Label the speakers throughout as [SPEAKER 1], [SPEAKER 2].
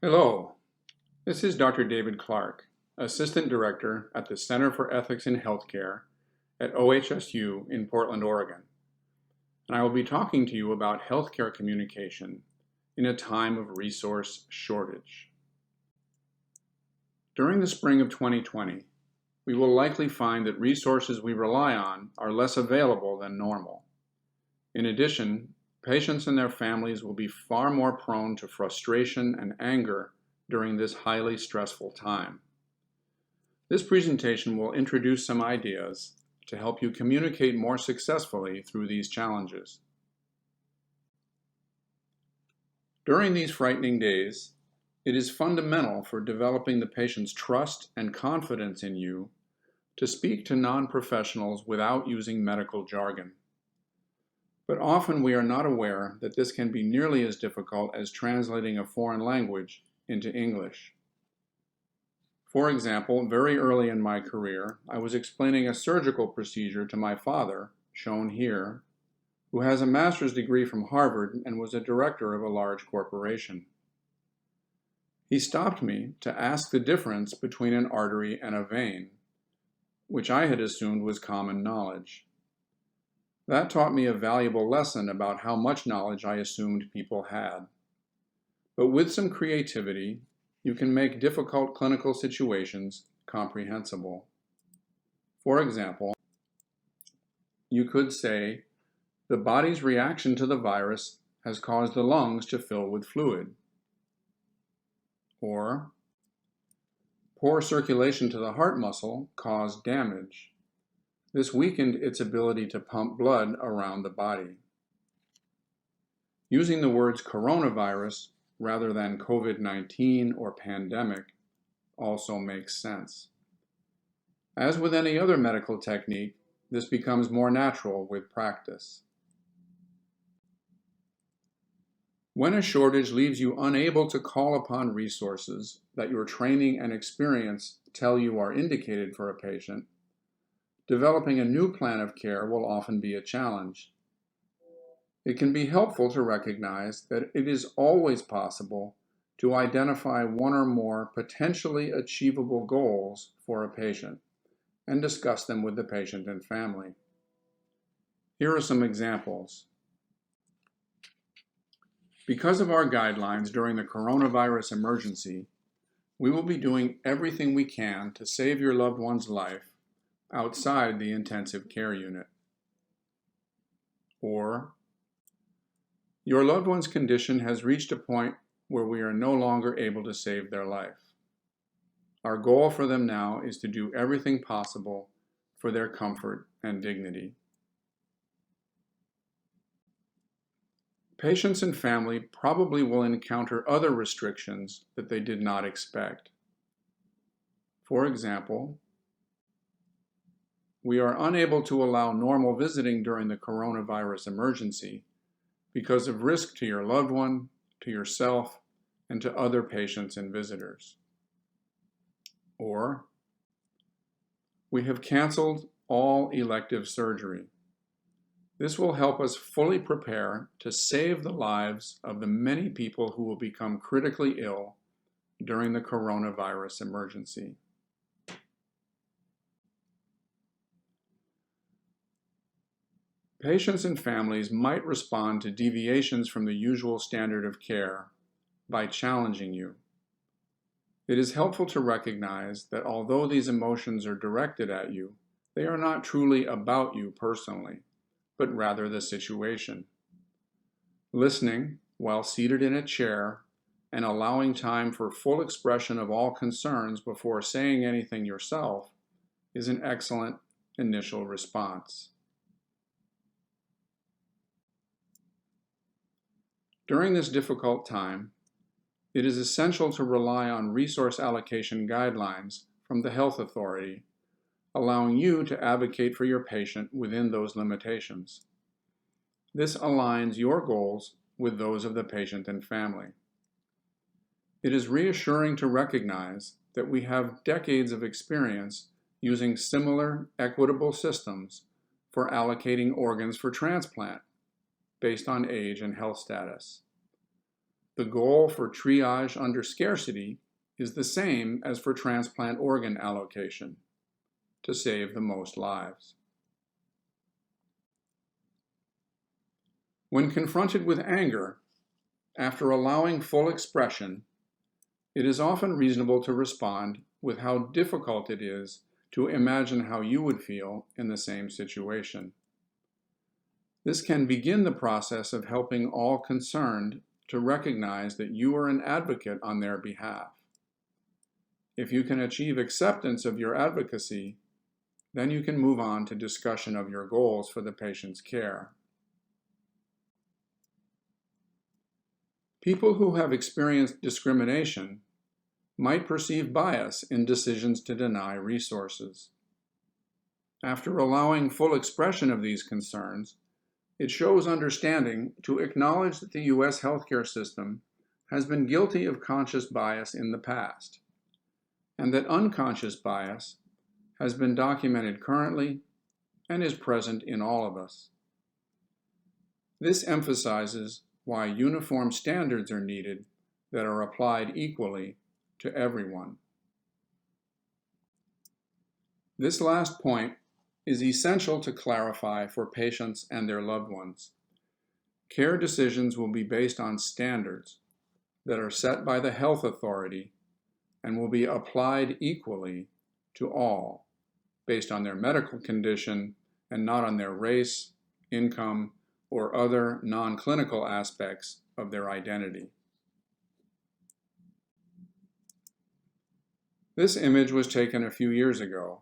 [SPEAKER 1] Hello, this is Dr. David Clarke, Assistant Director at the Center for Ethics in Healthcare at OHSU in Portland, Oregon. And I will be talking to you about healthcare communication in a time of resource shortage. During the spring of 2020, we will likely find that resources we rely on are less available than normal. In addition, patients and their families will be far more prone to frustration and anger during this highly stressful time. This presentation will introduce some ideas to help you communicate more successfully through these challenges. During these frightening days, it is fundamental for developing the patient's trust and confidence in you to speak to non-professionals without using medical jargon. But often we are not aware that this can be nearly as difficult as translating a foreign language into English. For example, very early in my career, I was explaining a surgical procedure to my father, shown here, who has a master's degree from Harvard and was a director of a large corporation. He stopped me to ask the difference between an artery and a vein, which I had assumed was common knowledge. That taught me a valuable lesson about how much knowledge I assumed people had. But with some creativity, you can make difficult clinical situations comprehensible. For example, you could say, the body's reaction to the virus has caused the lungs to fill with fluid. Or, poor circulation to the heart muscle caused damage. This weakened its ability to pump blood around the body. Using the words coronavirus rather than COVID-19 or pandemic also makes sense. As with any other medical technique, this becomes more natural with practice. When a shortage leaves you unable to call upon resources that your training and experience tell you are indicated for a patient, developing a new plan of care will often be a challenge. It can be helpful to recognize that it is always possible to identify one or more potentially achievable goals for a patient and discuss them with the patient and family. Here are some examples. Because of our guidelines during the coronavirus emergency, we will be doing everything we can to save your loved one's life outside the intensive care unit. Or, your loved one's condition has reached a point where we are no longer able to save their life. Our goal for them now is to do everything possible for their comfort and dignity. Patients and family probably will encounter other restrictions that they did not expect. For example, we are unable to allow normal visiting during the coronavirus emergency because of risk to your loved one, to yourself, and to other patients and visitors. Or, we have canceled all elective surgery. This will help us fully prepare to save the lives of the many people who will become critically ill during the coronavirus emergency. Patients and families might respond to deviations from the usual standard of care by challenging you. It is helpful to recognize that although these emotions are directed at you, they are not truly about you personally, but rather the situation. Listening while seated in a chair and allowing time for full expression of all concerns before saying anything yourself is an excellent initial response. During this difficult time, it is essential to rely on resource allocation guidelines from the health authority, allowing you to advocate for your patient within those limitations. This aligns your goals with those of the patient and family. It is reassuring to recognize that we have decades of experience using similar equitable systems for allocating organs for transplant based on age and health status. The goal for triage under scarcity is the same as for transplant organ allocation: to save the most lives. When confronted with anger, after allowing full expression, it is often reasonable to respond with how difficult it is to imagine how you would feel in the same situation. This can begin the process of helping all concerned to recognize that you are an advocate on their behalf. If you can achieve acceptance of your advocacy, then you can move on to discussion of your goals for the patient's care. People who have experienced discrimination might perceive bias in decisions to deny resources. After allowing full expression of these concerns, it shows understanding to acknowledge that the U.S. healthcare system has been guilty of conscious bias in the past, and that unconscious bias has been documented currently and is present in all of us. This emphasizes why uniform standards are needed that are applied equally to everyone. This last point is essential to clarify for patients and their loved ones. Care decisions will be based on standards that are set by the health authority and will be applied equally to all, based on their medical condition and not on their race, income, or other non-clinical aspects of their identity. This image was taken a few years ago,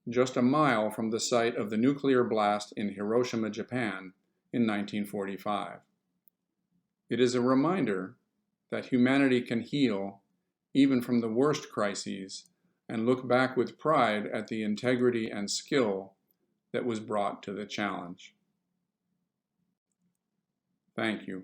[SPEAKER 1] just a mile from the site of the nuclear blast in Hiroshima, Japan, in 1945. It is a reminder that humanity can heal even from the worst crises and look back with pride at the integrity and skill that was brought to the challenge. Thank you.